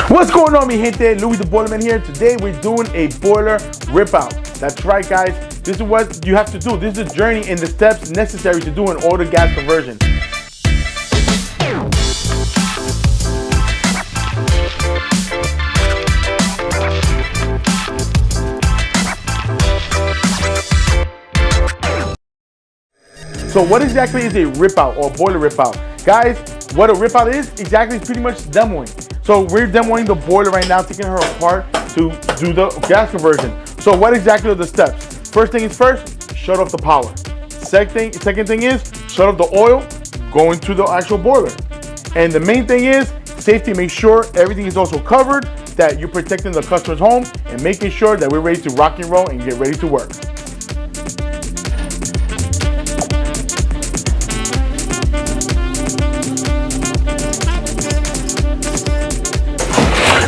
What's going on, mi gente? Louis the Boilerman here. Today we're doing a boiler rip out. That's right, guys. This is what you have to do. This is the journey and the steps necessary to do an oil to gas conversion. So what exactly is a rip out or boiler rip out? Guys, what a rip out is exactly pretty much demoing. So we're demoing the boiler right now, taking her apart to do the gas conversion. So what exactly are the steps? First thing is first, shut off the power. Second thing is shut off the oil going to the actual boiler. And the main thing is safety. Make sure everything is also covered, that you're protecting the customer's home and making sure that we're ready to rock and roll and get ready to work.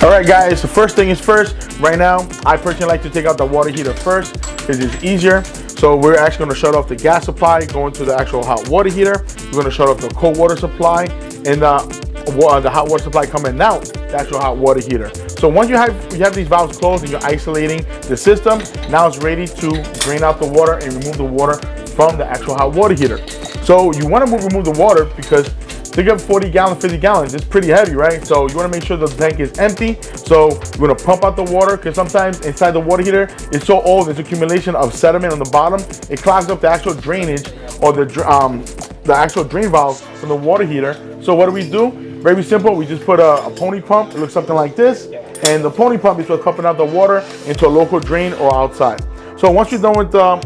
Alright guys, the first thing is first. Right now, I personally like to take out the water heater first because it's easier. So we're actually going to shut off the gas supply, going to the actual hot water heater. We're going to shut off the cold water supply and the hot water supply coming out, the actual hot water heater. So once you have these valves closed and you're isolating the system, now it's ready to drain out the water and remove the water from the actual hot water heater. So you want to remove the water because think of 40 gallons, 50 gallons, it's pretty heavy, right? So you want to make sure the tank is empty. So you're going to pump out the water because sometimes inside the water heater, it's so old, there's accumulation of sediment on the bottom. It clogs up the actual drainage or the actual drain valve from the water heater. So what do? Very simple. We just put a pony pump. It looks something like this. And the pony pump is what's pumping out the water into a local drain or outside. So once you're done with the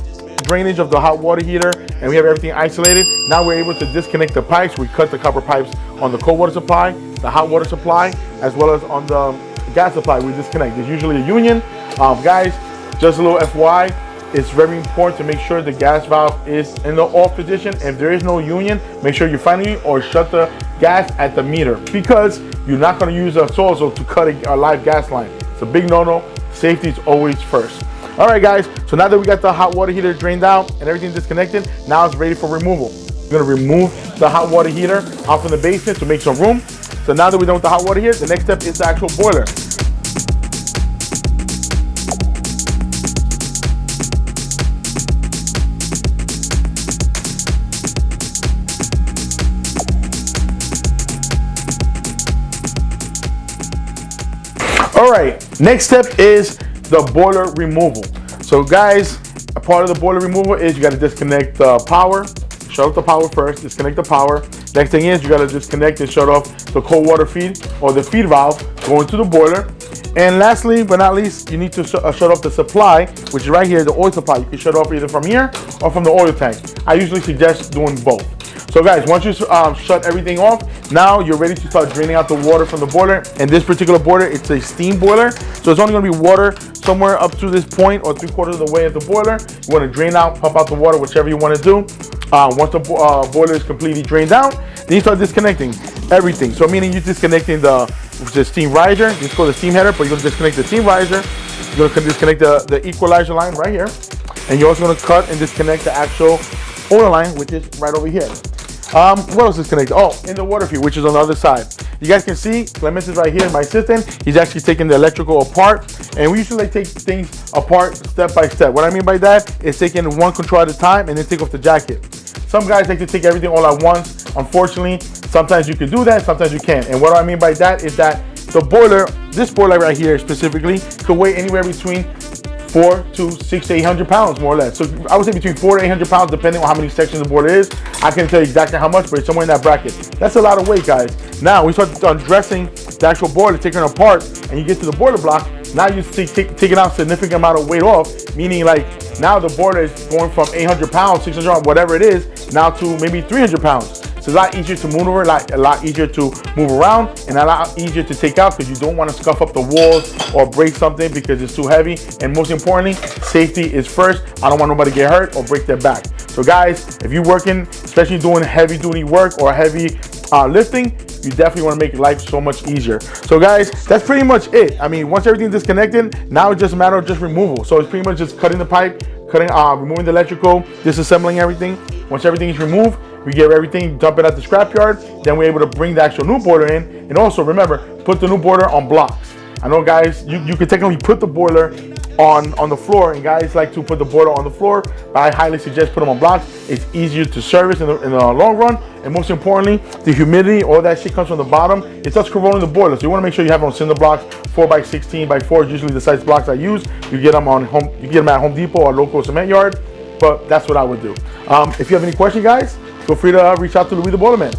drainage of the hot water heater and we have everything isolated, now we're able to disconnect the pipes. We cut the copper pipes on the cold water supply, the hot water supply, as well as on the gas supply. We disconnect. There's usually a union. Guys, just a little FYI, it's very important to make sure the gas valve is in the off position. If there is no union, make sure you finally or shut the gas at the meter because you're not going to use a sawzall to cut a live gas line. It's a big no-no. Safety is always first. All right, guys, so now that we got the hot water heater drained out and everything disconnected, now it's ready for removal. We're gonna remove the hot water heater out from the basement to make some room. So now that we're done with the hot water heater, the next step is the actual boiler. All right, next step is the boiler removal. So guys, a part of the boiler removal is you got to disconnect the power, shut off the power first, disconnect the power. Next thing is you got to disconnect and shut off the cold water feed or the feed valve going to the boiler. And lastly but not least, you need to shut off the supply, which is right here, the oil supply. You can shut off either from here or from the oil tank. I usually suggest doing both. So guys, once you shut everything off, now you're ready to start draining out the water from the boiler. And this particular boiler, it's a steam boiler. So it's only gonna be water somewhere up to this point or 3/4 of the way of the boiler. You wanna drain out, pump out the water, whichever you wanna do. Once the boiler is completely drained out, then you start disconnecting everything. So meaning you're disconnecting the steam riser, it's called the steam header, but you're gonna disconnect the steam riser. You're gonna disconnect the equalizer line right here. And you're also gonna cut and disconnect the actual oil line, which is right over here. What else is connected? Oh, in the water feed, which is on the other side. You guys can see Clemens is right here, my assistant. He's actually taking the electrical apart. And we usually take things apart step by step. What I mean by that is taking one control at a time and then take off the jacket. Some guys like to take everything all at once. Unfortunately, sometimes you can do that, sometimes you can't. And what I mean by that is that the boiler, this boiler right here specifically, could weigh anywhere between 400 to 600 to 800 pounds, more or less. So I would say between 400 to 800 pounds, depending on how many sections the boiler is. I can't tell you exactly how much, but it's somewhere in that bracket. That's a lot of weight, guys. Now we start undressing the actual boiler, taking it apart, and you get to the boiler block. Now you're taking out a significant amount of weight off, meaning like now the boiler is going from 800 pounds, 600 pounds, whatever it is, now to maybe 300 pounds. So it's a lot easier to maneuver, a lot easier to move around, and a lot easier to take out because you don't want to scuff up the walls or break something because it's too heavy. And most importantly, safety is first. I don't want nobody to get hurt or break their back. So guys, if you're working, especially doing heavy duty work or heavy lifting, you definitely want to make life so much easier. So guys, that's pretty much it. I mean, once everything's disconnected, now it's just a matter of just removal. So it's pretty much just cutting the pipe, removing the electrical, disassembling everything. Once everything is removed, we get everything, dump it at the scrapyard. Then we're able to bring the actual new boiler in. And also remember, put the new boiler on blocks. I know, guys, you can technically put the boiler on the floor, and guys like to put the boiler on the floor, but I highly suggest put them on blocks. It's easier to service in the long run, and most importantly, the humidity, all that shit comes from the bottom. It starts corroding the boiler, so you want to make sure you have them on cinder blocks, 4x16x4 is usually the size blocks I use. You get them at Home Depot or local cement yard, but that's what I would do. If you have any questions, guys, feel free to reach out to Louis the Boiler Man.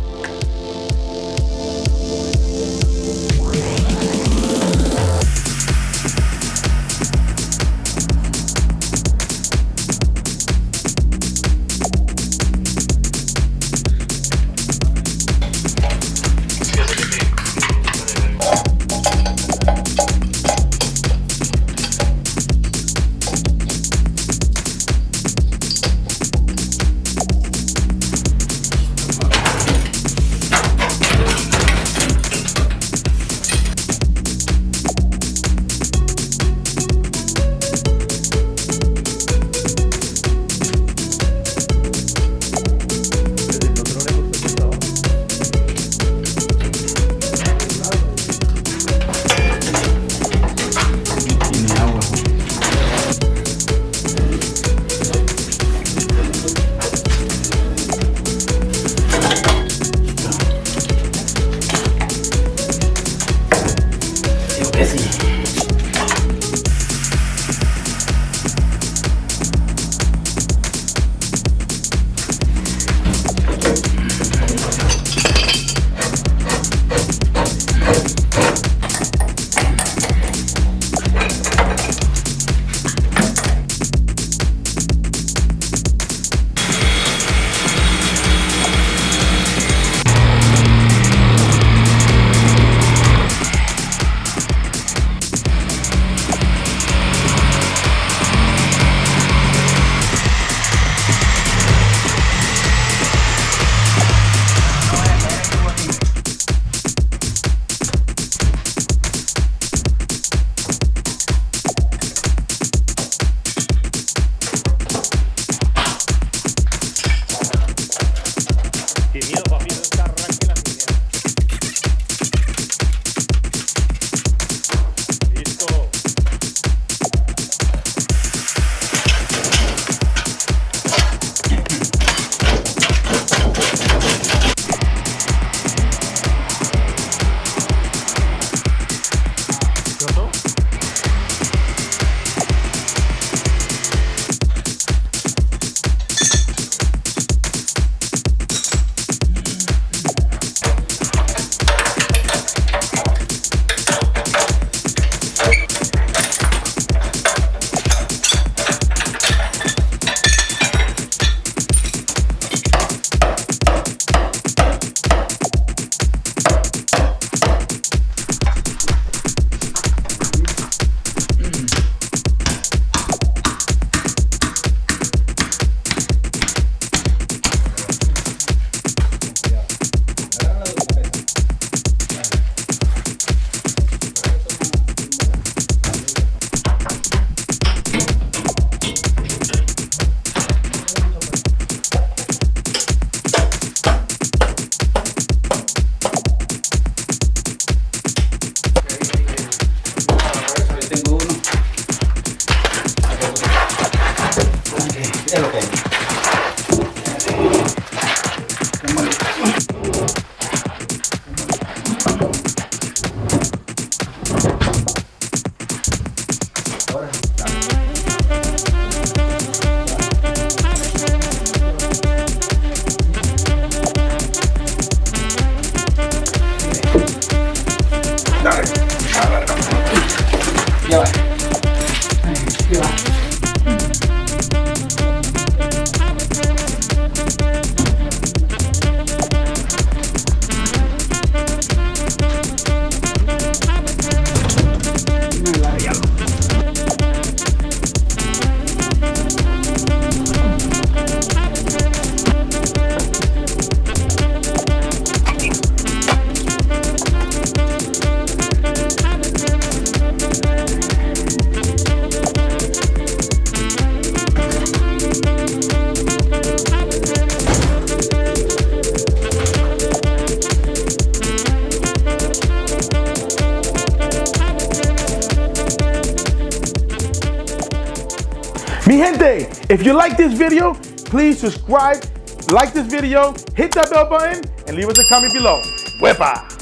Mi gente, if you like this video, please subscribe, like this video, hit that bell button, and leave us a comment below. Huepa!